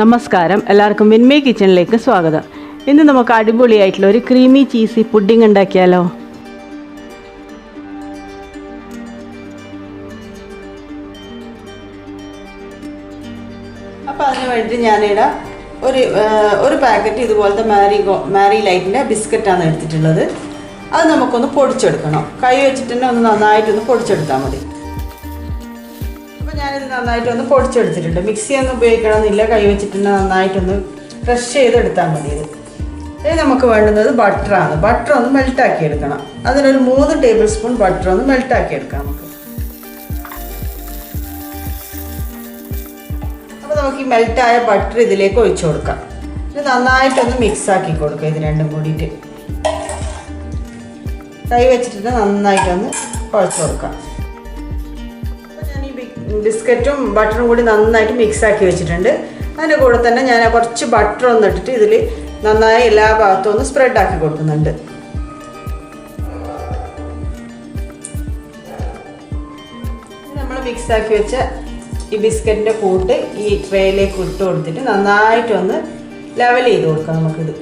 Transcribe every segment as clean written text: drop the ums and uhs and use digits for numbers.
നമസ്കാരം, എല്ലാവർക്കും വിൻമേ കിച്ചണിലേക്ക് സ്വാഗതം. ഇന്ന് നമുക്ക് അടിപൊളിയായിട്ടുള്ള ഒരു ക്രീമി ചീസി പുഡിംഗ് ഉണ്ടാക്കിയാലോ? അപ്പോൾ അതിന് വേണ്ടി ഞാനിവിടെ ഒരു പാക്കറ്റ് ഇതുപോലത്തെ മാരി ലൈറ്റിൻ്റെ ബിസ്ക്കറ്റാണ് എടുത്തിട്ടുള്ളത്. അത് നമുക്കൊന്ന് പൊടിച്ചെടുക്കണം. കൈ വെച്ചിട്ട് തന്നെ ഒന്ന് നന്നായിട്ടൊന്ന് പൊടിച്ചെടുത്താൽ മതി. ഞാനിത് നന്നായിട്ടൊന്ന് പൊടിച്ചെടുത്തിട്ടുണ്ട്. മിക്സിയൊന്നും ഉപയോഗിക്കണമെന്നില്ല, കൈ വെച്ചിട്ട് നന്നായിട്ടൊന്ന് ക്രഷ് ചെയ്തെടുത്താൽ മതി. ഇത് നമുക്ക് വേണ്ടുന്നത് ബട്ടറാണ്. ബട്ടർ ഒന്ന് മെൽട്ടാക്കി എടുക്കണം. അതിനൊരു 3 ടേബിൾ സ്പൂൺ ബട്ടർ ഒന്ന് മെൽട്ടാക്കി എടുക്കാം നമുക്ക്. അപ്പോൾ നമുക്ക് ഈ മെൽറ്റായ ബട്ടർ ഇതിലേക്ക് ഒഴിച്ചു കൊടുക്കാം. ഇത് നന്നായിട്ടൊന്ന് മിക്സാക്കി കൊടുക്കാം. ഇത് രണ്ടും കൂടിയിട്ട് കൈ വെച്ചിട്ട് നന്നായിട്ടൊന്ന് കുഴച്ച് കൊടുക്കാം. ബിസ്ക്കറ്റും ബട്ടറും കൂടി നന്നായിട്ട് മിക്സാക്കി വെച്ചിട്ടുണ്ട്. അതിൻ്റെ കൂടെ തന്നെ ഞാൻ കുറച്ച് ബട്ടർ ഒന്ന് ഇട്ടിട്ട് ഇതിൽ നന്നായി എല്ലാ ഭാഗത്തും ഒന്ന് സ്പ്രെഡാക്കി കൊടുക്കുന്നുണ്ട്. നമ്മൾ മിക്സാക്കി വെച്ച ഈ ബിസ്ക്കറ്റിൻ്റെ കൂട്ട് ഈ ട്രേയിലേക്ക് ഇട്ട് കൊടുത്തിട്ട് നന്നായിട്ടൊന്ന് ലെവൽ ചെയ്ത് കൊടുക്കാം നമുക്കിത്.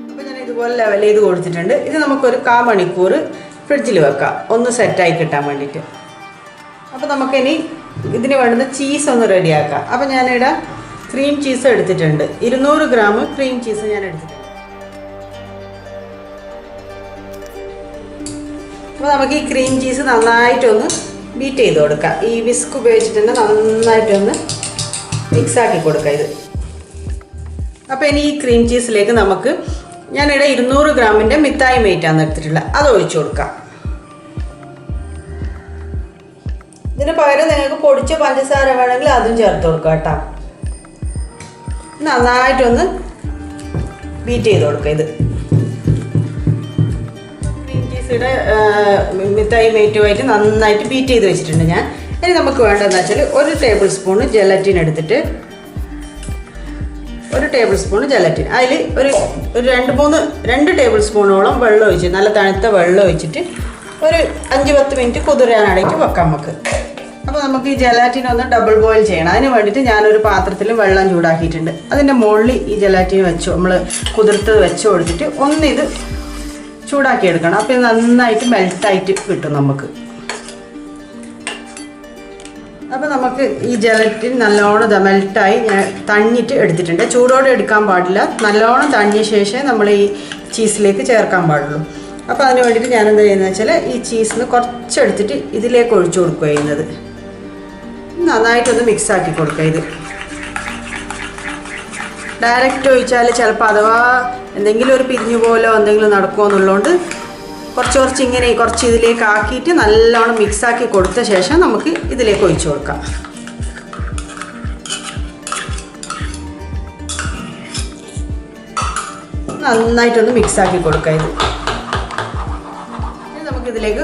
അപ്പോൾ ഞാൻ ഇതുപോലെ ലെവൽ ചെയ്ത് കൊടുത്തിട്ടുണ്ട്. ഇത് നമുക്കൊരു 1/4 മണിക്കൂർ ഫ്രിഡ്ജിൽ വെക്കാം, ഒന്ന് സെറ്റായി കിട്ടാൻ വേണ്ടിയിട്ട്. അപ്പോൾ നമുക്കിനി ഇതിന് വേണ്ടുന്ന ചീസ് ഒന്ന് റെഡിയാക്കാം. അപ്പോൾ ഞാനിവിടെ ക്രീം ചീസ് എടുത്തിട്ടുണ്ട്. 200 ഗ്രാം ക്രീം ചീസ് ഞാൻ എടുത്തിട്ടുണ്ട്. അപ്പോൾ നമുക്ക് ഈ ക്രീം ചീസ് നന്നായിട്ടൊന്ന് ബീറ്റ് ചെയ്ത് കൊടുക്കാം. ഈ വിസ്ക് ഉപയോഗിച്ചിട്ട് തന്നെ നന്നായിട്ടൊന്ന് മിക്സാക്കി കൊടുക്കാം ഇത്. അപ്പോൾ ഇനി ഈ ക്രീം ചീസിലേക്ക് നമുക്ക് ഞാനിവിടെ 200 ഗ്രാമിൻ്റെ മിഠായി മേറ്റാണ് എടുത്തിട്ടുള്ളത്. അത് ഒഴിച്ചു കൊടുക്കാം. ഇതിന് പകരം നിങ്ങൾക്ക് പൊടിച്ച പഞ്ചസാര വേണമെങ്കിൽ അതും ചേർത്ത് കൊടുക്കാം കേട്ടോ. നന്നായിട്ടൊന്ന് ബീറ്റ് ചെയ്ത് കൊടുക്കാം ഇത്. ക്രീം ചീസിയുടെ മിഠായി മേറ്റുമായിട്ട് നന്നായിട്ട് ബീറ്റ് ചെയ്ത് വെച്ചിട്ടുണ്ട് ഞാൻ. ഇനി നമുക്ക് വേണ്ടതെന്ന് വെച്ചാൽ 1 ടേബിൾ സ്പൂൺ ജെലറ്റിൻ എടുത്തിട്ട് 1 ടേബിൾ സ്പൂൺ ജെലറ്റിൻ, അതിൽ ഒരു 2 ടേബിൾ സ്പൂണോളം വെള്ളം ഒഴിച്ച് നല്ല തണുത്ത വെള്ളം ഒഴിച്ചിട്ട് ഒരു 5-10 മിനിറ്റ് കുതിരാനായിട്ട് വെക്കാം നമുക്ക്. അപ്പോൾ നമുക്ക് ഈ ജെലാറ്റിൻ ഒന്ന് ഡബിൾ ബോയിൽ ചെയ്യണം. അതിന് വേണ്ടിയിട്ട് ഞാനൊരു പാത്രത്തിൽ വെള്ളം ചൂടാക്കിയിട്ടുണ്ട്. അതിൻ്റെ മുകളിൽ ഈ ജെലാറ്റിൻ നമ്മൾ കുതിർത്ത് വെച്ച് കൊടുത്തിട്ട് ഒന്നിത് ചൂടാക്കി എടുക്കണം. അപ്പോൾ ഇത് നന്നായിട്ട് മെൽട്ടായിട്ട് കിട്ടും നമുക്ക്. അപ്പോൾ നമുക്ക് ഈ ജെലറ്റിൻ നല്ലോണം മെൽട്ടായി തണിഞ്ഞിട്ട് എടുത്തിട്ടുണ്ട്. ചൂടോടെ എടുക്കാൻ പാടില്ല, നല്ലോണം തണിഞ്ഞ ശേഷം നമ്മൾ ഈ ചീസിലേക്ക് ചേർക്കാൻ പാടുള്ളൂ. അപ്പോൾ അതിന് വേണ്ടിയിട്ട് ഞാൻ എന്താ ചെയ്യുന്നത് വെച്ചാൽ ഈ ചീസിന് കുറച്ചെടുത്തിട്ട് ഇതിലേക്ക് ഒഴിച്ചു കൊടുക്കുക ചെയ്യുന്നത്. നന്നായിട്ടൊന്ന് മിക്സാക്കി കൊടുക്കുക. ഇത് ഡയറക്റ്റ് ഒഴിച്ചാൽ ചിലപ്പോൾ അഥവാ എന്തെങ്കിലും ഒരു പിരിഞ്ഞു പോലോ എന്തെങ്കിലും നടക്കുമോ എന്നുള്ളതുകൊണ്ട് കുറച്ച് ഇങ്ങനെ കുറച്ച് ഇതിലേക്ക് ആക്കിയിട്ട് നല്ലോണം മിക്സാക്കി കൊടുത്ത ശേഷം നമുക്ക് ഇതിലേക്ക് ഒഴിച്ചു കൊടുക്കാം. നന്നായിട്ടൊന്ന് മിക്സാക്കി കൊടുക്കാം. ഇത് നമുക്കിതിലേക്ക്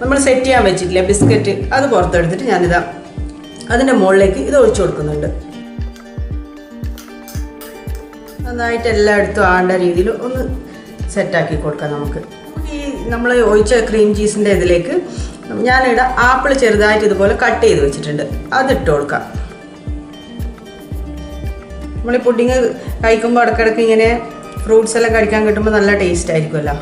നമ്മൾ സെറ്റ് ചെയ്യാൻ വെച്ചിട്ടില്ല ബിസ്ക്കറ്റ്, അത് പുറത്തെടുത്തിട്ട് ഞാനിതാ അതിൻ്റെ മുകളിലേക്ക് ഇത് ഒഴിച്ചു കൊടുക്കുന്നുണ്ട്. നന്നായിട്ട് എല്ലായിടത്തും ആണ്ട രീതിയിൽ ഒന്ന് സെറ്റാക്കി കൊടുക്കാം നമുക്ക്. ഈ നമ്മൾ ഒഴിച്ച ക്രീം ചീസിൻ്റെ ഇതിലേക്ക് ഞാനിവിടെ ആപ്പിൾ ചെറുതായിട്ട് ഇതുപോലെ കട്ട് ചെയ്ത് വെച്ചിട്ടുണ്ട്, അതിട്ട് കൊടുക്കാം. നമ്മൾ ഈ പുഡിങ് കഴിക്കുമ്പോൾ ഇടയ്ക്കിടയ്ക്ക് ഇങ്ങനെ ഫ്രൂട്ട്സ് എല്ലാം കഴിക്കാൻ കിട്ടുമ്പോൾ നല്ല ടേസ്റ്റ് ആയിരിക്കുമല്ലോ.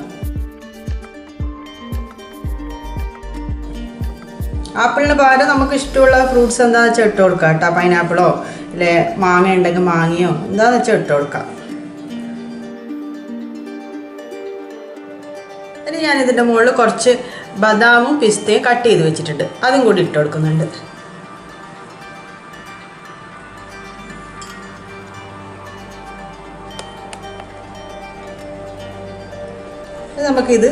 ആപ്പിളിന് പകരം നമുക്ക് ഇഷ്ടമുള്ള ഫ്രൂട്ട്സ് എന്താണെന്ന് വെച്ചാൽ ഇട്ട് കൊടുക്കാം കേട്ടോ. പൈനാപ്പിളോ അല്ലെ മാങ്ങ ഉണ്ടെങ്കിൽ മാങ്ങയോ എന്താണെന്ന് വെച്ചാൽ ഇട്ട് കൊടുക്കാം. ഇനി ഞാനിതിൻ്റെ മുകളിൽ കുറച്ച് ബദാമും പിസ്തയും കട്ട് ചെയ്ത് വെച്ചിട്ടുണ്ട്, അതും കൂടി ഇട്ട് കൊടുക്കുന്നുണ്ട്. നമുക്കിത്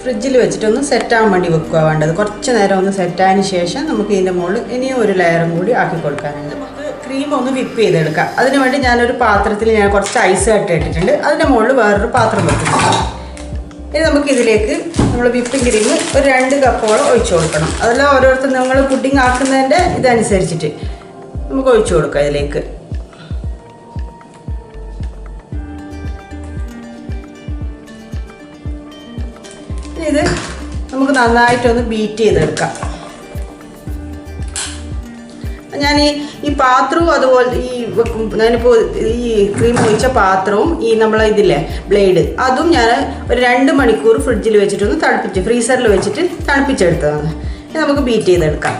ഫ്രിഡ്ജിൽ വെച്ചിട്ടൊന്ന് സെറ്റാകാൻ വേണ്ടി വെക്കുക വേണ്ടത്. കുറച്ച് നേരം ഒന്ന് സെറ്റായതിന് ശേഷം നമുക്ക് ഇതിൻ്റെ മുകളിൽ ഇനിയും ഒരു ലെയറും കൂടി ആക്കി കൊടുക്കാനുണ്ട്. നമുക്ക് ക്രീം ഒന്ന് വിപ്പ് ചെയ്തെടുക്കാം. അതിന് വേണ്ടി ഞാനൊരു പാത്രത്തിൽ കുറച്ച് ഐസ് കട്ട് ഇട്ടിട്ടുണ്ട്. അതിൻ്റെ മുകളിൽ വേറൊരു പാത്രം വെക്കുന്നുണ്ട്. ഇനി നമുക്ക് ഇതിലേക്ക് നമ്മൾ വിപ്പിംഗ് ക്രീം ഒരു 2 കപ്പോളം ഒഴിച്ചു കൊടുക്കണം. അതെല്ലാം ഓരോരുത്തർ നിങ്ങൾ പുഡിംഗ് ആക്കുന്നതിൻ്റെ ഇതനുസരിച്ചിട്ട് നമുക്ക് ഒഴിച്ചു കൊടുക്കാം ഇതിലേക്ക്. ഇത് നമുക്ക് നന്നായിട്ടൊന്ന് ബീറ്റ് ചെയ്തെടുക്കാം. ഞാൻ ഈ പാത്രവും അതുപോലെ ഞാനിപ്പോൾ ഈ ക്രീം ഒഴിച്ച പാത്രവും ഈ നമ്മളെ ഇതില്ലേ ബ്ലേഡ് അതും ഞാൻ ഒരു 2 മണിക്കൂർ ഫ്രിഡ്ജിൽ വെച്ചിട്ടൊന്ന് ഫ്രീസറിൽ വെച്ചിട്ട് തണുപ്പിച്ചെടുത്തതാണ്. ഇത് നമുക്ക് ബീറ്റ് ചെയ്തെടുക്കാം.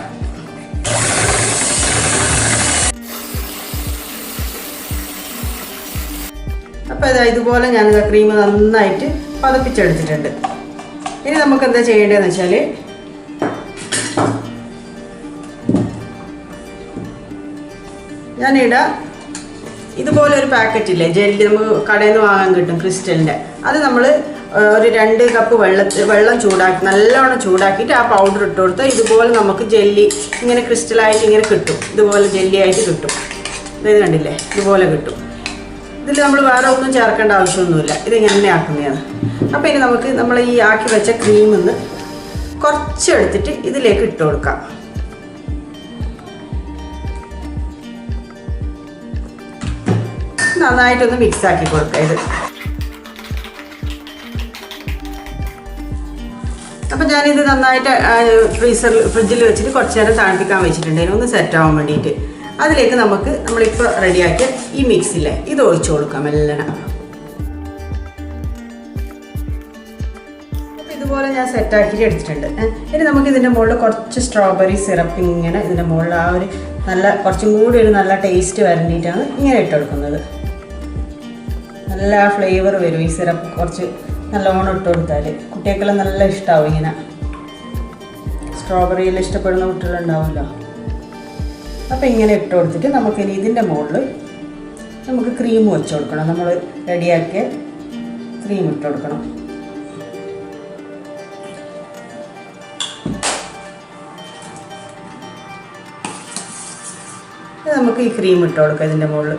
അപ്പോൾ ഇതുപോലെ ഞാനിത് ക്രീം നന്നായിട്ട് പതപ്പിച്ചെടുത്തിട്ടുണ്ട്. ഇനി നമുക്ക് എന്താ ചെയ്യേണ്ടതെന്ന് വെച്ചാൽ ഞാനിവിടെ ഇതുപോലെ ഒരു പാക്കറ്റ് ഇല്ലേ ജെല്ലി നമുക്ക് കടയിൽ നിന്ന് വാങ്ങാൻ കിട്ടും ക്രിസ്റ്റലിൻ്റെ. അത് നമ്മൾ ഒരു 2 കപ്പ് വെള്ളം ചൂടാക്കി നല്ലോണം ചൂടാക്കിയിട്ട് ആ പൗഡർ ഇട്ട് കൊടുത്താൽ ഇതുപോലെ നമുക്ക് ജെല്ലി ഇങ്ങനെ ക്രിസ്റ്റലായിട്ട് ഇങ്ങനെ കിട്ടും. ഇതുപോലെ ജെല്ലി ആയിട്ട് കിട്ടും. ഇത് കണ്ടില്ലേ, ഇതുപോലെ കിട്ടും. ഇതിൽ നമ്മൾ വേറെ ഒന്നും ചേർക്കേണ്ട ആവശ്യമൊന്നുമില്ല. ഇതിങ്ങനെ ആക്കുന്നതാണ്. അപ്പോൾ ഇനി നമുക്ക് നമ്മൾ ഈ ആക്കി വെച്ച ക്രീമിൽ നിന്ന് കുറച്ചെടുത്തിട്ട് ഇതിലേക്ക് ഇട്ട് കൊടുക്കാം. നന്നായിട്ടൊന്ന് മിക്സ് ആക്കി കൊടുക്കാം ഇത്. അപ്പം ഞാനിത് നന്നായിട്ട് ഫ്രിഡ്ജിൽ വെച്ചിട്ട് കുറച്ച് നേരം തണുപ്പിക്കാൻ വെച്ചിട്ടുണ്ടായിരുന്നു, ഒന്ന് സെറ്റ് ആവാൻ വേണ്ടിയിട്ട്. അതിലേക്ക് നമ്മളിപ്പോൾ റെഡിയാക്കിയ ഈ മിക്സില്ലേ ഇത് ഒഴിച്ചു കൊടുക്കാം എല്ലാം. അപ്പോൾ ഇതുപോലെ ഞാൻ സെറ്റാക്കിയിട്ട് എടുത്തിട്ടുണ്ട്. ഇനി നമുക്ക് ഇതിൻ്റെ മുകളിൽ കുറച്ച് സ്ട്രോബെറി സിറപ്പ് ഇങ്ങനെ ഇതിൻ്റെ മുകളിൽ ആ ഒരു കുറച്ചും കൂടി ഒരു നല്ല ടേസ്റ്റ് വരേണ്ടിയിട്ടാണ് ഇങ്ങനെ ഇട്ട് കൊടുക്കുന്നത്. നല്ല ഫ്ലേവർ വരും ഈ സിറപ്പ് കുറച്ച് നല്ലോണം ഇട്ട് കൊടുത്താൽ. കുട്ടികൾക്കെല്ലാം നല്ല ഇഷ്ടമാവും. ഇങ്ങനെ സ്ട്രോബെറിയെല്ലാം ഇഷ്ടപ്പെടുന്ന കുട്ടികളുണ്ടാവുമല്ലോ. അപ്പോൾ ഇങ്ങനെ ഇട്ട് കൊടുത്തിട്ട് നമുക്കിനി ഇതിൻ്റെ മുകളിൽ നമുക്ക് ക്രീം വെച്ച് കൊടുക്കണം. നമ്മൾ റെഡിയാക്കിയ ക്രീം ഇട്ട് കൊടുക്കണം. നമുക്ക് ഈ ക്രീം ഇട്ട് കൊടുക്കാം ഇതിൻ്റെ മുകളിൽ.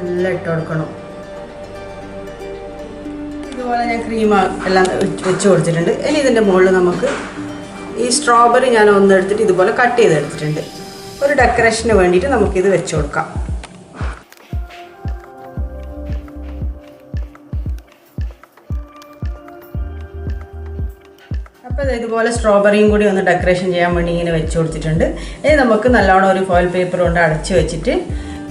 എല്ലാം ഇട്ട് കൊടുക്കണം. ഇതുപോലെ ഞാൻ ക്രീം എല്ലാം വെച്ച് കൊടുത്തിട്ടുണ്ട്. ഇനി ഇതിൻ്റെ മുകളിൽ നമുക്ക് ഈ സ്ട്രോബെറി ഞാൻ ഒന്നെടുത്തിട്ട് ഇതുപോലെ കട്ട് ചെയ്തെടുത്തിട്ടുണ്ട്. ഒരു ഡെക്കറേഷന് വേണ്ടിയിട്ട് നമുക്കിത് വെച്ച് കൊടുക്കാം. അപ്പോൾ ഇതുപോലെ സ്ട്രോബെറിയും കൂടി ഒന്ന് ഡെക്കറേഷൻ ചെയ്യാൻ വേണ്ടി ഇങ്ങനെ വെച്ച് കൊടുത്തിട്ടുണ്ട്. ഇനി നമുക്ക് നല്ലോണം ഒരു ഫോയിൽ പേപ്പർ കൊണ്ട് അടച്ച് വെച്ചിട്ട്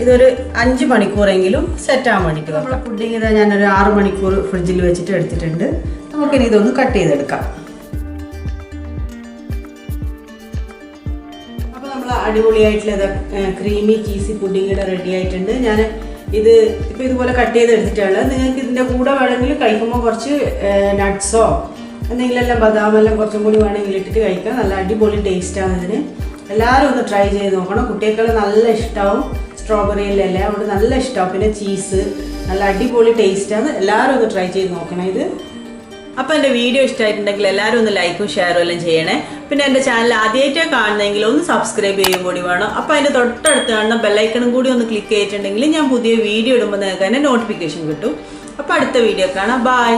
ഇതൊരു 5 മണിക്കൂറെങ്കിലും സെറ്റ് ആവാൻ വേണ്ടിയിട്ട് വെക്കാം. പുഡിങ് ഇതാ ഞാനൊരു 6 മണിക്കൂർ ഫ്രിഡ്ജിൽ വെച്ചിട്ട് എടുത്തിട്ടുണ്ട്. നമുക്കിനി ഇതൊന്ന് കട്ട് ചെയ്തെടുക്കാം. അപ്പോൾ നമ്മൾ അടിപൊളിയായിട്ടുള്ള ക്രീമി ചീസി പുഡിങ് റെഡി ആയിട്ടുണ്ട്. ഞാൻ ഇത് ഇപ്പോൾ ഇതുപോലെ കട്ട് ചെയ്തെടുത്തിട്ടുള്ളത്. നിങ്ങൾക്ക് ഇതിൻ്റെ കൂടെ വേണമെങ്കിൽ കഴിക്കുമ്പോൾ കുറച്ച് നട്ട്സോ എന്തെങ്കിലും ബദാമെല്ലാം കുറച്ചും കൂടി വേണമെങ്കിൽ ഇട്ടിട്ട് കഴിക്കാം. നല്ല അടിപൊളി ടേസ്റ്റാണ് ഇതിന്. എല്ലാവരും ഒന്ന് ട്രൈ ചെയ്ത് നോക്കണം. കുട്ടികൾക്കെല്ലാം നല്ല ഇഷ്ടമാവും. സ്ട്രോബെറിയിലെല്ലാം അവിടെ നല്ല ഇഷ്ടമാവും. പിന്നെ ചീസ് നല്ല അടിപൊളി ടേസ്റ്റാണ്. എല്ലാവരും ഒന്ന് ട്രൈ ചെയ്ത് നോക്കണം ഇത്. അപ്പോൾ എൻ്റെ വീഡിയോ ഇഷ്ടമായിട്ടുണ്ടെങ്കിൽ എല്ലാവരും ഒന്ന് ലൈക്കും ഷെയറും എല്ലാം ചെയ്യണേ. പിന്നെ എൻ്റെ ചാനൽ ആദ്യമായിട്ടാണ് കാണുന്നതെങ്കിൽ ഒന്ന് സബ്സ്ക്രൈബ് ചെയ്യും കൂടി വേണം. അപ്പോൾ അതിൻ്റെ തൊട്ടടുത്ത് കാണുന്ന ബെല്ലൈക്കണും കൂടി ഒന്ന് ക്ലിക്ക് ചെയ്തിട്ടുണ്ടെങ്കിൽ ഞാൻ പുതിയ വീഡിയോ ഇടുമ്പോൾ നിങ്ങൾക്ക് തന്നെ നോട്ടിഫിക്കേഷൻ കിട്ടും. അപ്പോൾ അടുത്ത വീഡിയോ കാണാം. ബൈ.